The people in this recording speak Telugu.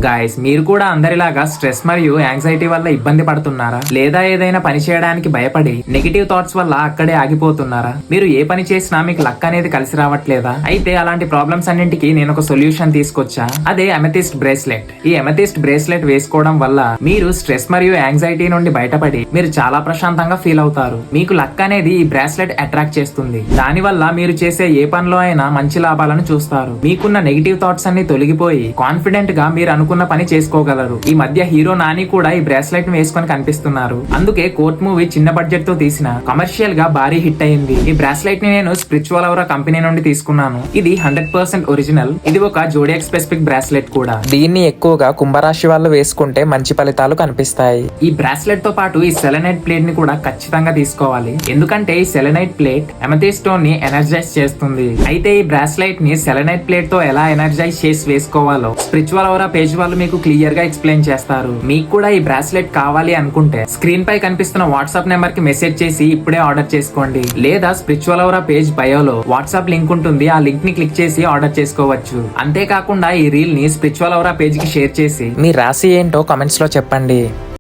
గాయస్, మీరు కూడా అందరిలాగా స్ట్రెస్ మరియు యాంగ్జైటీ వల్ల ఇబ్బంది పడుతున్నారా? లేదా ఏదైనా పని చేయడానికి భయపడి నెగిటివ్ థాట్స్ వల్ల అక్కడే ఆగిపోతున్నారా? మీరు ఏ పని చేసినా మీకు లక్ అనేది కలిసి రావట్లేదా? అయితే అలాంటి ప్రాబ్లమ్స్ అన్నింటికి నేను ఒక సొల్యూషన్ తీసుకొచ్చా. అదే అమెథిస్ట్ బ్రేస్లెట్. ఈ అమెథిస్ట్ బ్రేస్లెట్ వేసుకోవడం వల్ల మీరు స్ట్రెస్ మరియు యాంగ్జైటీ నుండి బయటపడి మీరు చాలా ప్రశాంతంగా ఫీల్ అవుతారు. మీకు లక్ అనేది ఈ బ్రేస్లెట్ అట్రాక్ట్ చేస్తుంది. దాని వల్ల మీరు చేసే ఏ పనిలో అయినా మంచి లాభాలను చూస్తారు. మీకున్న నెగిటివ్ థాట్స్ అన్ని తొలగిపోయి కాన్ఫిడెంట్ గా మీరు అనుకున్న పని చేసుకోగలరు. ఈ మధ్య హీరో నాని కూడా ఈ బ్రేస్లెట్ ని వేసుకొని కనిపిస్తున్నారు. అందుకే కోర్ట్ మూవీ చిన్న బడ్జెట్ తో తీసిన కమర్షియల్ గా భారీ హిట్ అయింది. ఈ బ్రేస్లెట్ ని నేను స్పిరిచువల్ అవరా కంపెనీ నుండి తీసుకున్నాను. ఇది 100% ఒరిజినల్. ఇది ఒక జోడియాక్ స్పెసిఫిక్ బ్రేస్లెట్ కూడా. దీన్ని ఎక్కువగా కుంభరాశి వాళ్ళు వేసుకుంటే మంచి ఫలితాలు కనిపిస్తాయి. ఈ బ్రేస్లెట్ తో పాటు ఈ సెలెనైట్ ప్లేట్ ని కూడా ఖచ్చితంగా తీసుకోవాలి. ఎందుకంటే ఈ సెలెనైట్ ప్లేట్ అమెథిస్ట్ స్టోన్ ని ఎనర్జైజ్ చేస్తుంది. అయితే ఈ బ్రేస్లెట్ ని సెలెనైట్ ప్లేట్ తో ఎలా ఎనర్జైజ్ చేసి వేసుకోవాలో స్పిరిచువల్ అవరా పేజ్ వాళ్ళు మీకు క్లియర్ గా ఎక్స్ప్లెయిన్ చేస్తారు. మీకు కూడా ఈ బ్రేస్లెట్ కావాలి అనుకుంటే స్క్రీన్ పై కనిపిస్తున్న వాట్సాప్ నెంబర్ కి మెసేజ్ చేసి ఇప్పుడే ఆర్డర్ చేసుకోండి. లేదా స్పిరిచువల్ అవరా పేజ్ బయోలో వాట్సాప్ లింక్ ఉంటుంది. ఆ లింక్ ని క్లిక్ చేసి ఆర్డర్ చేసుకోవచ్చు. అంతేకాకుండా ఈ రీల్ ని స్పిరిచువల్ అవరా పేజ్ కి షేర్ చేసి మీ రాశి ఏంటో కామెంట్స్ లో చెప్పండి.